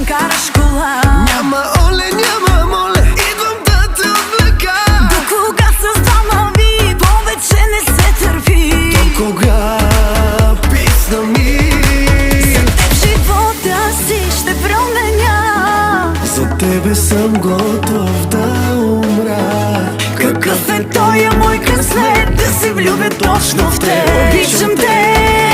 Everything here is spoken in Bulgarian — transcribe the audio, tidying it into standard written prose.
ден караш кола. Няма оле, няма моле, идвам да те отвлека. До кога с двама ви повече не се търпи? До кога, писна ми? За теб живота си ще променя. За тебе съм готов да умра. Какъв е тоя мой късмет да се влюбя точно в теб. Обичам те.